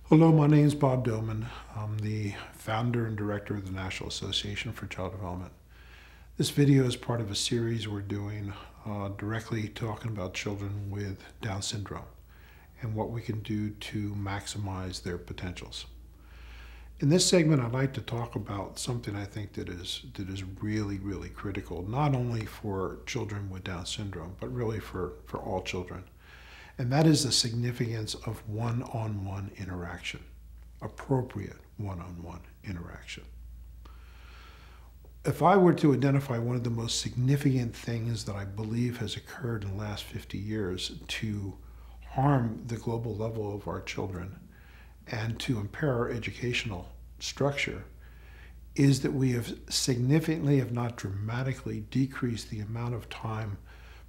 Hello, my name is Bob Doman. I'm the founder and director of the National Association for Child Development. This video is part of a series we're doing directly talking about children with Down syndrome and what we can do to maximize their potentials. In this segment, I'd like to talk about something I think that is really critical, not only for children with Down syndrome, but really for all children. And that is the significance of one-on-one interaction, appropriate one-on-one interaction. If I were to identify one of the most significant things that I believe has occurred in the last 50 years to harm the global level of our children and to impair our educational structure, is that we have significantly, if not dramatically, decreased the amount of time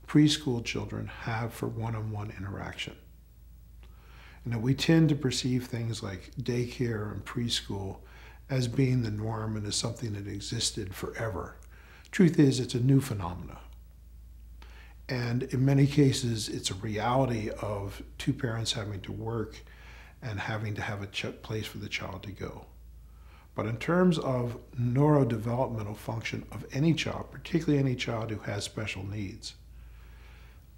preschool children have for one-on-one interaction. We tend to perceive things like daycare and preschool as being the norm and as something that existed forever. Truth is, it's a new phenomenon. And in many cases, it's a reality of two parents having to work and having to have a place for the child to go. But in terms of neurodevelopmental function of any child, particularly any child who has special needs,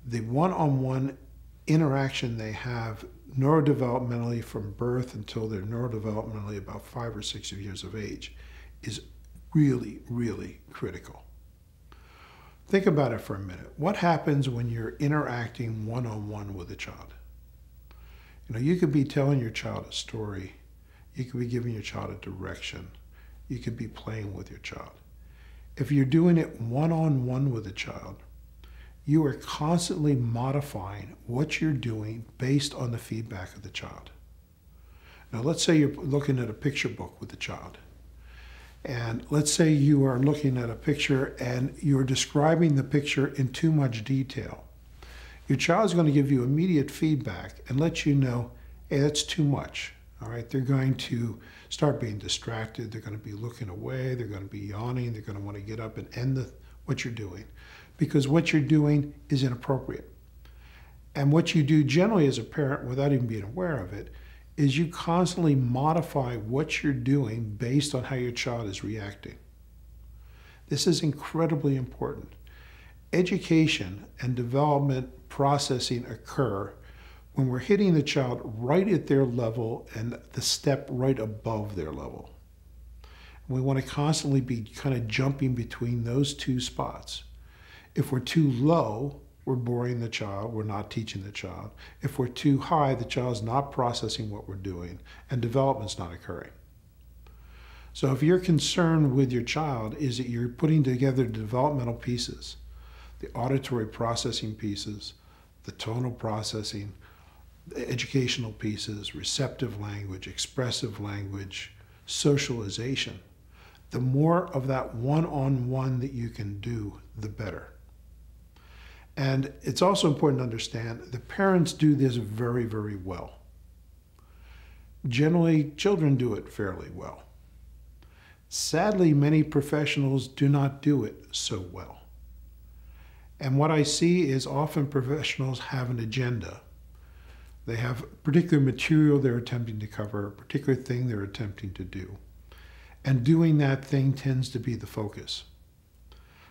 the one-on-one interaction they have neurodevelopmentally from birth until they're neurodevelopmentally about 5 or 6 years of age is really critical. Think about it for a minute. What happens when you're interacting one-on-one with a child? You could be telling your child a story. You could be giving your child a direction. You could be playing with your child. If you're doing it one-on-one with a child, you are constantly modifying what you're doing based on the feedback of the child. Now, let's say you're looking at a picture book with the child. And let's say you are looking at a picture and you're describing the picture in too much detail. Your child is going to give you immediate feedback and let you know, hey, that's too much. All right, they're going to start being distracted. They're going to be looking away. They're going to be yawning. They're going to want to get up and end what you're doing, because what you're doing is inappropriate. And what you do generally as a parent, without even being aware of it, is you constantly modify what you're doing based on how your child is reacting. This is incredibly important. Education and development processing occur when we're hitting the child right at their level and the step right above their level. We want to constantly be kind of jumping between those two spots. If we're too low, we're boring the child, we're not teaching the child. If we're too high, the child's not processing what we're doing and development's not occurring. So if your concern with your child is that you're putting together the developmental pieces, the auditory processing pieces, the tonal processing, the educational pieces, receptive language, expressive language, socialization, the more of that one-on-one that you can do, the better. And it's also important to understand the parents do this very well. Generally, children do it fairly well. Sadly, many professionals do not do it so well. And what I see is often professionals have an agenda. They have particular material they're attempting to cover, a particular thing they're attempting to do. And doing that thing tends to be the focus.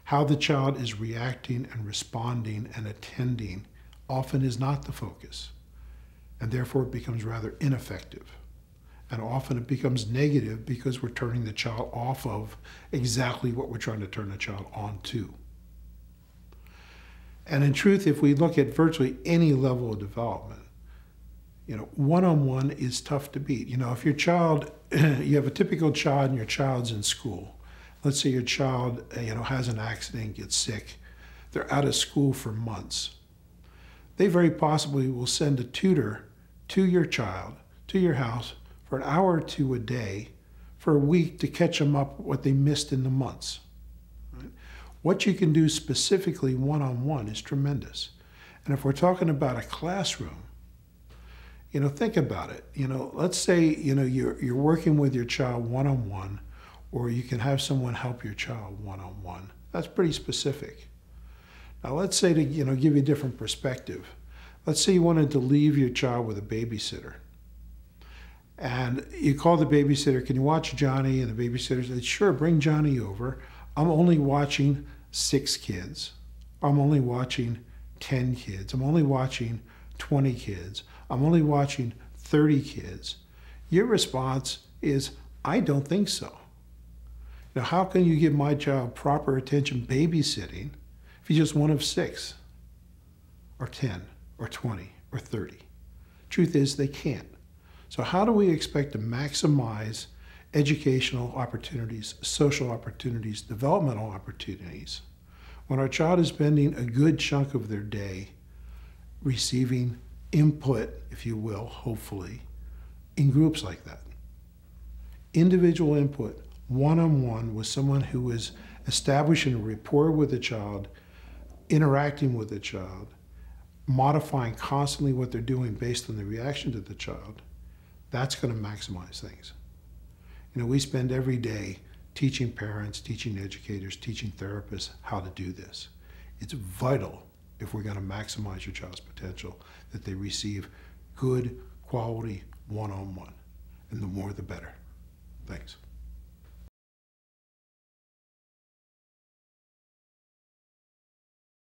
How the child is reacting and responding and attending often is not the focus. And therefore it becomes rather ineffective. And often it becomes negative because we're turning the child off of exactly what we're trying to turn the child on to. And in truth, if we look at virtually any level of development, one-on-one is tough to beat. If your child, you have a typical child and your child's in school. Let's say your child, has an accident, gets sick. They're out of school for months. They very possibly will send a tutor to your child, to your house, for an hour or two a day for a week to catch them up what they missed in the months. Right? What you can do specifically one-on-one is tremendous. And if we're talking about a classroom, think about it. Let's say, you're working with your child one-on-one, or you can have someone help your child one-on-one. That's pretty specific. Now let's say, to give you a different perspective, let's say you wanted to leave your child with a babysitter. And you call the babysitter, can you watch Johnny? And the babysitter said, sure, bring Johnny over. I'm only watching 6 kids. I'm only watching 10 kids. I'm only watching 20 kids. I'm only watching 30 kids. Your response is, I don't think so. Now, how can you give my child proper attention babysitting if he's just one of 6 or 10 or 20 or 30? Truth is, they can't. So how do we expect to maximize educational opportunities, social opportunities, developmental opportunities, when our child is spending a good chunk of their day receiving input, if you will, hopefully, in groups like that? Individual input, one-on-one with someone who is establishing a rapport with the child, interacting with the child, modifying constantly what they're doing based on the reaction to the child. That's going to maximize things. You know, we spend every day teaching parents, teaching educators, teaching therapists how to do this. It's vital, if we're going to maximize your child's potential, that they receive good, quality, one-on-one. And the more, the better. Thanks.